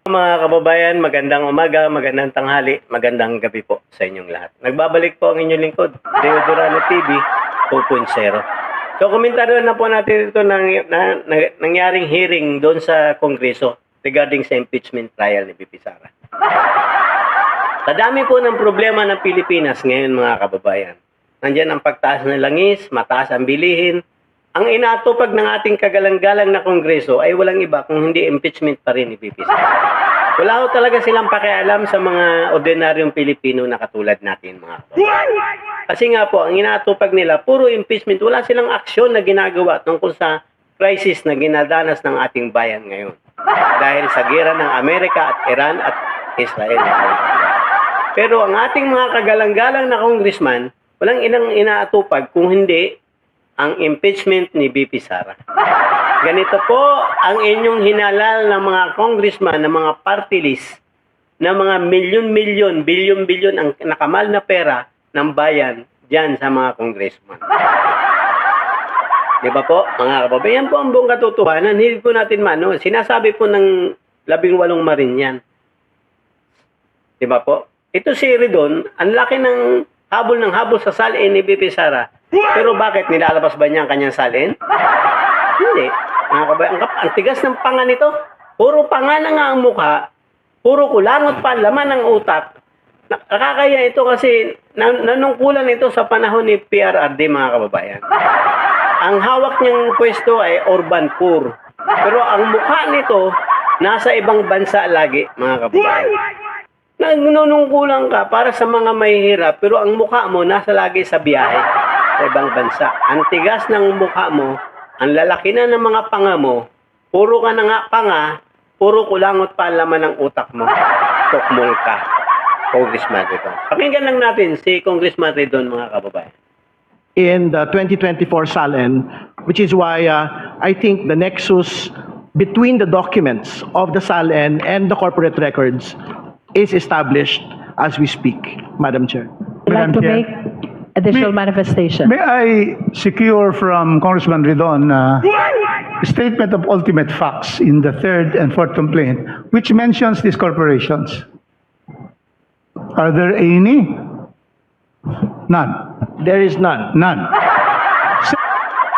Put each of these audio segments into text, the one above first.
Mga kababayan, magandang umaga, magandang tanghali, magandang gabi po sa inyong lahat. Nagbabalik po ang inyong lingkod, Leo Durano TV 2.0. So, komentaryo na po natin ito nangyaring hearing doon sa Kongreso regarding sa impeachment trial ni VP Sara. Sa dami po ng problema ng Pilipinas ngayon mga kababayan, nandiyan ang pagtaas ng langis, mataas ang bilihin. Ang inatupag ng ating kagalang-galang na Kongreso ay walang iba kung hindi impeachment pa rin ni VP Sara. Wala ho talaga silang pakialam sa mga ordinaryong Pilipino na katulad natin mga kababayan. Kasi nga po, ang inatupag nila, puro impeachment. Wala silang aksyon na ginagawa tungkol sa crisis na ginadanas ng ating bayan ngayon. Dahil sa gera ng Amerika at Iran at Israel. Pero ang ating mga kagalang-galang na congressman, walang inaatupag kung hindi ang impeachment ni VP Sara. Ganito po ang inyong hinalal ng mga congressman, ng mga party list, na mga milyon-milyon, bilyon-bilyon ang nakamal na pera ng bayan dyan sa mga congressman. Di ba po, mga kababayan? Po ang buong katotohanan, hindi po natin sinasabi po ng 18 marin yan. Di ba po? Ito si Ridon, ang laki ng habol sa salin ni VP Sara. Pero bakit nilalabas ba niya ang kanyang salin? Hindi. Mga kabayan, ang tigas ng panga nito. Puro panga na nga ang mukha. Puro kulangot pa, laman ng utak. Nakakaya ito kasi nanungkulan ito sa panahon ni PRRD mga kababayan. Ang hawak niyang pwesto ay urban poor. Pero ang mukha nito nasa ibang bansa lagi mga kababayan. Nanunungkulan ka para sa mga mahihirap pero ang mukha mo nasa lagi sa biyahe sa ibang bansa. Ang tigas ng mukha mo, ang lalaki na ng mga panga mo, puro ka na nga panga, puro kulangot pa ang laman ng utak mo. Tukmol ka, Congressman Ridon. Pakinggan lang natin si Congressman Ridon, mga kababayan. In the 2024 SALN, which is why I think the nexus between the documents of the SALN and the corporate records is established as we speak, Madam Chair. I'd like to make additional manifestation. May I secure from Congressman Ridon a statement of ultimate facts in the third and fourth complaint, which mentions these corporations? Are there any? None. There is none. None.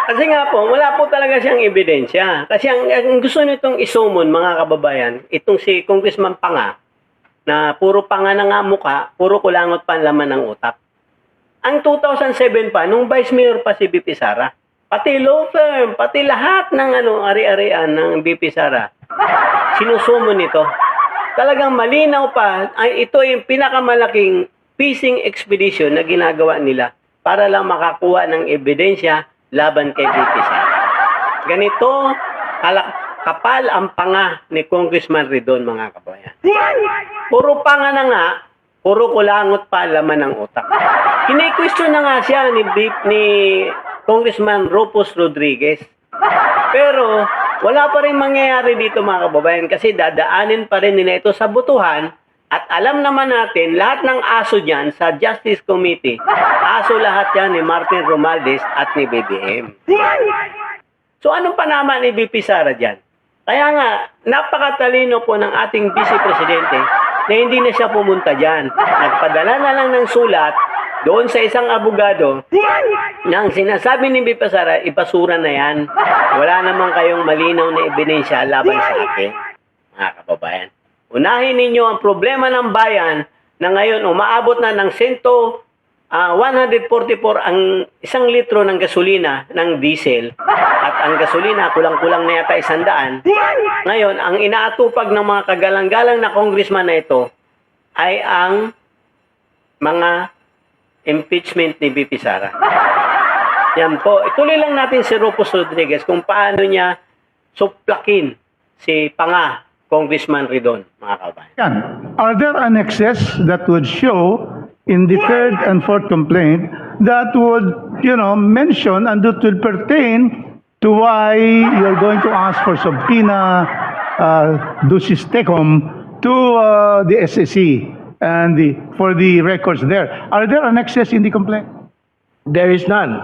Kasi nga po, wala po talaga siyang ebidensya. Kasi ang gusto nitong isumon, mga kababayan, itong si Congressman Panga, na puro panga na nga mukha, puro kulangot pa ang laman ng utak. Ang 2007 pa, nung Vice Mayor pa si VP Sara, pati law firm, pati lahat ng ari-arian ng VP Sara, sinusumo nito. Talagang malinaw pa, ito yung pinakamalaking fishing expedition na ginagawa nila para lang makakuha ng ebidensya laban kay VP Sara. Ganito, kapal ang panga ni Congressman Ridon, mga kabayan. Puro panga na nga, puro kulangot pa laman ng utak. Kini-question na nga siya ni Congressman Rufus Rodriguez. Pero wala pa rin mangyayari dito mga kababayan kasi dadaanin pa rin nila ito sa butuhan at alam naman natin lahat ng aso dyan sa Justice Committee, aso lahat yan ni Martin Romualdez at ni BBM. So anong panama ni VP Sara dyan? Kaya nga, napakatalino po ng ating Vice Presidente na hindi na siya pumunta dyan. Nagpadala na lang ng sulat doon sa isang abogado nang sinasabi ni VP Sara, ipasura na yan. Wala naman kayong malinaw na ebidensya laban sa akin, mga kababayan. Unahin ninyo ang problema ng bayan na ngayon umaabot na ng 144 ang 1 litro ng gasolina ng diesel at ang gasolina kulang-kulang na yata 100. Ngayon, ang inaatupag ng mga kagalang-galang na congressman na ito ay ang mga impeachment ni VP Sara. Yan po. Ituloy lang natin si Rufus Rodriguez kung paano niya suplakin si Panga, Congressman Ridon, mga kabayan. Are there annexes that would show in the third and fourth complaint that would, mention and that will pertain to why you're going to ask for subpoena ducis tecum to the SEC and for the records there. Are there annexes in the complaint? There is none.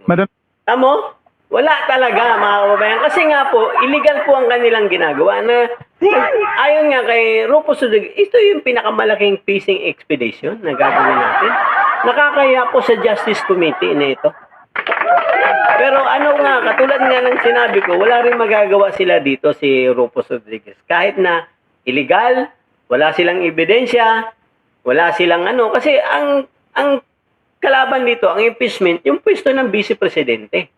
Madam, Tamo? Wala talaga, mga kababayan. Kasi nga po, illegal po ang kanilang ginagawa na ayon nga kay Rufus Rodriguez, ito yung pinakamalaking fishing expedition na gagawin natin. Nakakaya po sa Justice Committee na ito. Pero ano nga, katulad nga ng sinabi ko, wala rin magagawa sila dito si Rufus Rodriguez. Kahit na illegal, wala silang ebidensya, wala silang ano. Kasi ang kalaban dito, ang impeachment, yung pwesto ng Vice Presidente.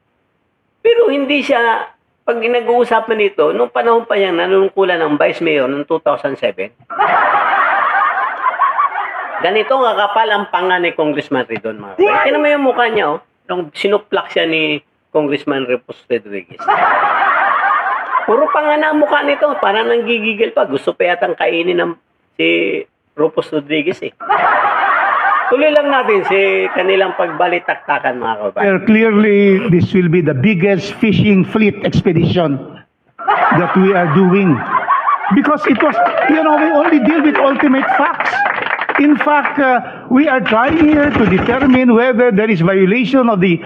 Pero hindi siya, pag nag-uusapan dito, nung panahon pa niyang nanunungkulan ng Vice Mayor noong 2007, ganito kakapal ang panga ni Congressman Ridon, mga kapatid. Tingnan mo yung mukha niya, oh. Nung sinuplak siya ni Congressman Rufus Rodriguez. Puro panga na ang mukha nito. Parang nanggigigil pa. Gusto pa yatang kainin ng si Rufus Rodriguez, eh. Tuloy lang natin si kanilang pagbalitaktakan, mga kababayan. Clearly, this will be the biggest fishing fleet expedition that we are doing. Because it was, we only deal with ultimate facts. In fact, we are trying here to determine whether there is violation of the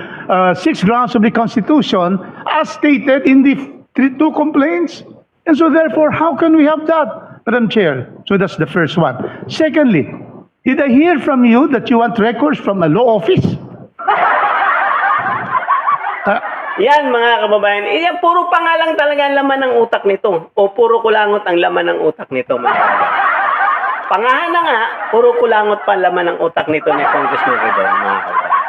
6 grounds of the Constitution as stated in the two complaints. And so therefore, how can we have that, Madam Chair? So that's the first one. Secondly, did I hear from you that you want records from a law office? Yan, mga kababayan. Yan, puro pangalang talaga ang laman ng utak nito. O puro kulangot ang laman ng utak nito, mga kababayan. Pangahan na nga, puro kulangot pa ang laman ng utak nito ni Congressman Ridon, mga kababayan.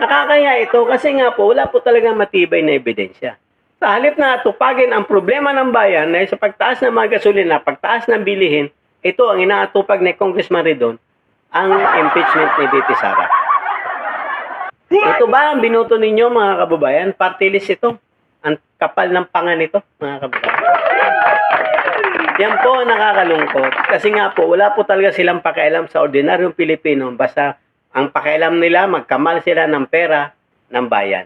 Nakakaya ito kasi nga po, wala po talaga matibay na ebidensya. Sa halip na tupagin ang problema ng bayan na sa pagtaas ng mga gasolina, pagtaas ng bilihin, ito ang inaatupag ni Congressman Ridon, ang impeachment ni VP Sara. Ito ba ang binuto ninyo, mga kababayan? Party list ito. Ang kapal ng panga nito, mga kababayan. Yan po ang nakakalungkot. Kasi nga po, wala po talaga silang pakialam sa ordinaryong Pilipino. Basta ang pakialam nila, magkamal sila ng pera ng bayan.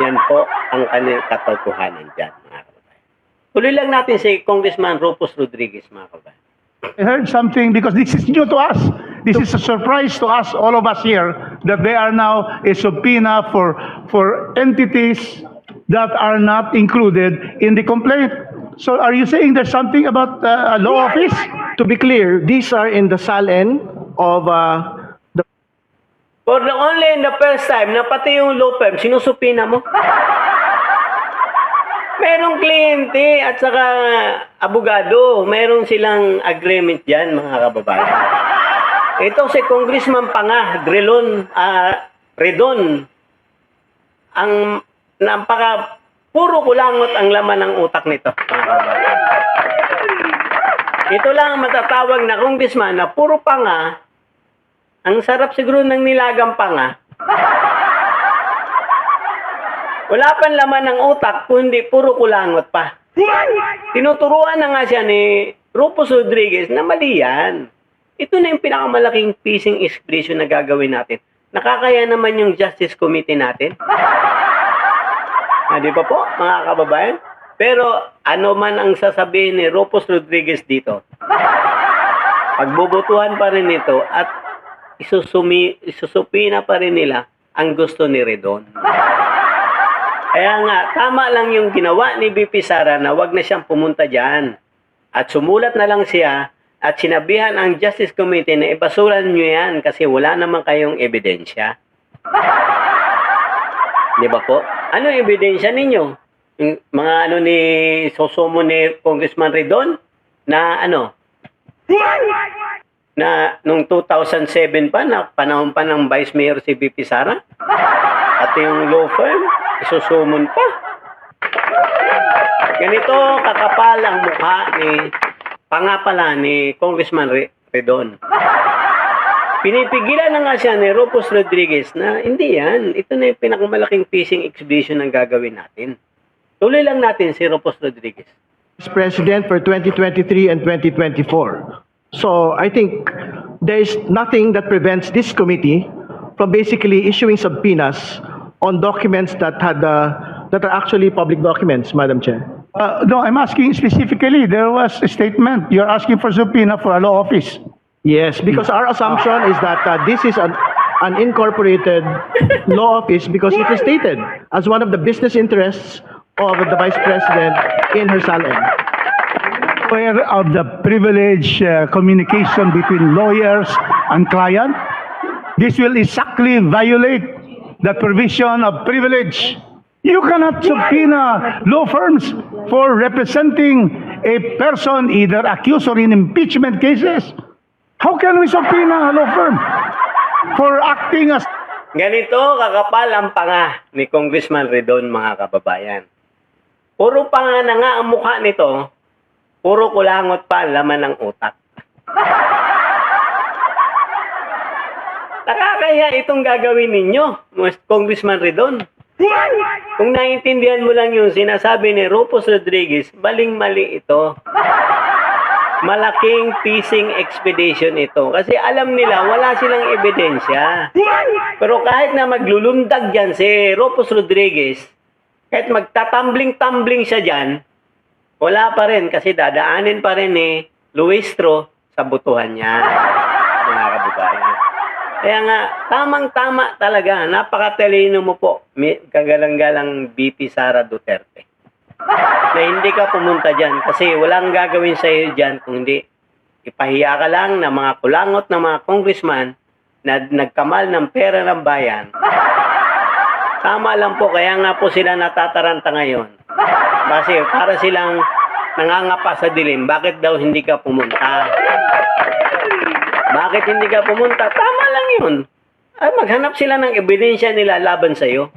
Yan po ang kanilang katotohanan dyan, mga kababayan. Tuloy lang natin si Congressman Rufus Rodriguez, mga kababayan. I heard something because this is new to us. This is a surprise to us, all of us here, that they are now a subpoena for entities that are not included in the complaint. So are you saying there's something about a law office? To be clear, these are in the SALN of the For the only in the first time na pati yung law firm, sinusupina mo. Merong kliyente at saka abogado. Meron silang agreement dyan, mga kababayan. Ito si Congressman Panga, Ridon. Ang napaka puro kulangot ang laman ng utak nito, mga kababayan. Ito lang ang matatawag na congressman na puro panga. Ang sarap siguro ng nilagang panga. Wala pang laman ng utak, kundi puro kulangot pa. Tinuturuan na nga siya ni Rufus Rodriguez na mali yan. Ito na yung pinakamalaking fishing expedition na gagawin natin. Nakakaya naman yung Justice Committee natin. Di ba po, mga kababayan? Pero ano man ang sasabihin ni Rufus Rodriguez dito, pagbubutuhan pa rin ito at isusupina pa rin nila ang gusto ni Ridon. Kaya nga, tama lang yung ginawa ni VP Sara na wag na siyang pumunta dyan. At sumulat na lang siya at sinabihan ang Justice Committee na ibasuran nyo yan kasi wala naman kayong ebidensya. Di ba po? Ano ebidensya ninyo? Yung mga ano ni Sosomo ni Congressman Ridon na ano? Na nung 2007 pa, na panahon pa ng Vice Mayor si VP Sara? At yung law firm, isusumon pa. Ganito kakapal ang mukha ni pangapala ni Congressman Ridon. Pinipigilan na nga siya ni Rufus Rodriguez na hindi yan. Ito na yung pinakamalaking fishing exhibition na gagawin natin. Tuloy lang natin si Rufus Rodriguez. President for 2023 and 2024. So I think there is nothing that prevents this committee from basically issuing subpoenas on documents that are actually public documents, Madam Chair. No, I'm asking specifically. There was a statement. You're asking for subpoena for a law office. Yes, because our assumption is that this is an incorporated law office because it is stated as one of the business interests of the Vice President in her SALN. Aware of the privilege communication between lawyers and client. This will exactly violate the provision of privilege. You cannot subpoena law firms for representing a person either accused or in impeachment cases. How can we subpoena a law firm for acting as Ganito kakapal ang panga ni Congressman Redon, mga kababayan. Puro panga na nga ang mukha nito, puro kulangot pa ang laman ng utak. Nakakaya itong gagawin ninyo, Congressman Redon. Kung naiintindihan mo lang yung sinasabi ni Rufus Rodriguez, maling-mali ito. Malaking phishing expedition ito. Kasi alam nila, wala silang ebidensya. Pero kahit na maglulundag dyan si Rufus Rodriguez, kahit magtatumbling-tumbling siya dyan, wala pa rin kasi dadaanin pa rin ni Luistro sa butuhan niya, mga kababayan. Kaya nga, tamang-tama talaga, napakatalino mo po, kagalang-galang BP Sara Duterte, na hindi ka pumunta dyan kasi walang gagawin sa iyo dyan kung hindi ipahiya ka lang ng mga kulangot ng mga congressman na nagkamal ng pera ng bayan. Tama lang po, kaya nga po sila natataranta ngayon. Kasi para silang nangangapa sa dilim, bakit daw hindi ka pumunta? Bakit hindi ka pumunta? Tama lang yun. Ay, maghanap sila ng ebidensya nila laban sa'yo.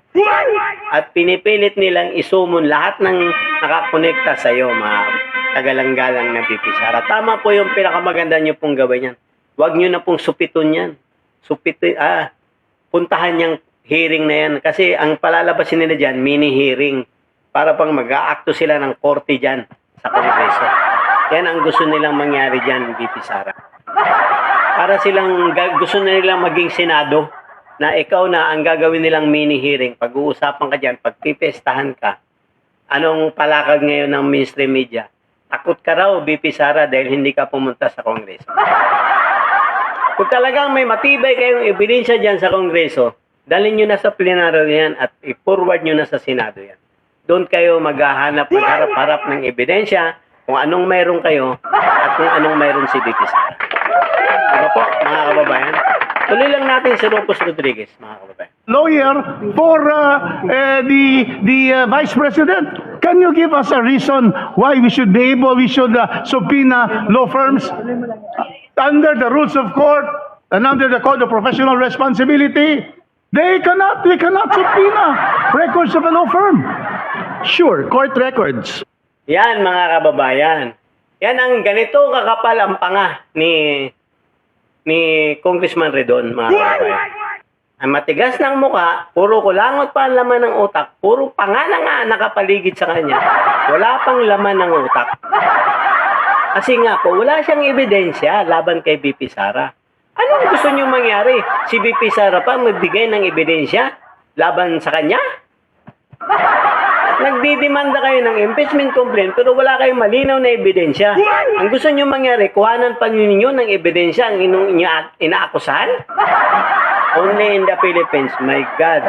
At pinipilit nilang isumon lahat ng nakakonekta sa'yo, mga kagalang-galang na BP Sara. Tama po yung pinakamaganda nyo pong gawin yan. Huwag nyo na pong supiton yan. Puntahan yung hearing na yan. Kasi ang palalabasin nila dyan, mini-hearing. Para pang mag-aakto sila ng korte dyan sa Kongreso. Yan ang gusto nilang mangyari dyan, BP Sara. Para gusto nilang maging Senado na ikaw na ang gagawin nilang mini-hearing. Pag-uusapan ka dyan, pagpipestahan ka, anong palakag ngayon ng mainstream media? Takot ka raw, BP Sara, dahil hindi ka pumunta sa Kongreso. Kung talagang may matibay kayong ebidensya dyan sa Kongreso, dalhin nyo na sa plenaryo yan at i-forward nyo na sa Senado yan. Doon kayo maghahanap, magharap-harap ng ebidensya kung anong mayroon kayo at kung anong mayroon si BP Sara. Diba po, mga kababayan? Tuloy lang natin si Rufus Rodriguez, mga kababayan. lawyer for the Vice President? Can you give us a reason why we should subpoena law firms under the rules of court and under the Code of Professional Responsibility? We cannot subpoena records of a law firm. Sure, court records. Yan, mga kababayan. Yan ang ganito kakapal ang panga ni Congressman Redon, mga kababayan. Ang matigas ng muka, puro kulangot pa ang laman ng utak, puro panga na nga nakapaligid sa kanya. Wala pang laman ng utak. Kasi nga po, wala siyang ebidensya laban kay BP Sara. Anong gusto niyo mangyari? Si BP Sara pa magbigay ng ebidensya laban sa kanya? Nagdidemanda kayo ng impeachment complaint pero wala kayong malinaw na ebidensya. Ang gusto niyo mangyari, kuhanan pa ninyo ng ebidensya ang inaakusahan? Only in the Philippines, my God.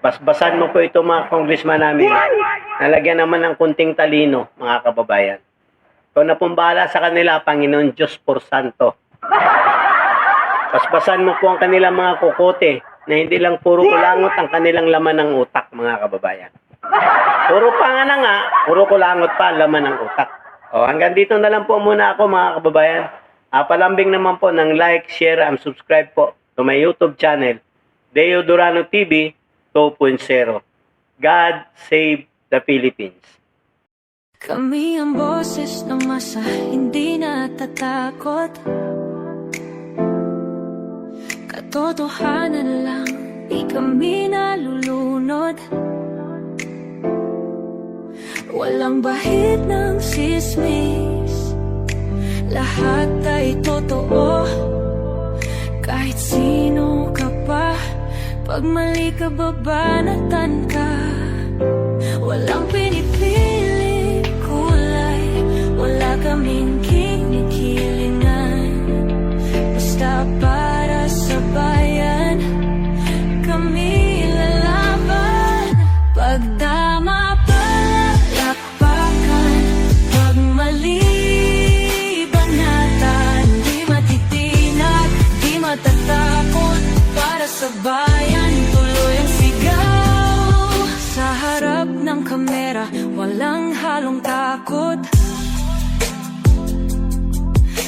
Basbasan mo po ito, mga congressman namin. Nalagyan naman ng kunting talino, mga kababayan. Ikaw na pong bahala sa kanila, Panginoon Diyos por Santo. Basbasan mo po ang kanilang mga kukote na hindi lang puro kulangot ang kanilang laman ng utak, mga kababayan. Puro panga na nga, puro kulangot pa ang laman ng utak. O, hanggang dito na lang po muna ako, mga kababayan. Palambing naman po ng like, share, and subscribe po to my YouTube channel, Deo Durano TV 2.0. God save the Philippines. Kami ang boses ng masa, hindi natatakot. Katotohanan lang, di kami nalulunod. Walang bahid ng sismis, lahat ay totoo. Kahit sino ka pa, pag mali ka babanatan ka. Walang pinipili kulay, wala kaming kinikilingan. Basta para sa bayan. matatakot. Para sa bayan, tuloy ang sigaw. Sa harap ng kamera, walang halong takot.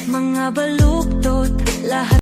Mga baluktot, lahat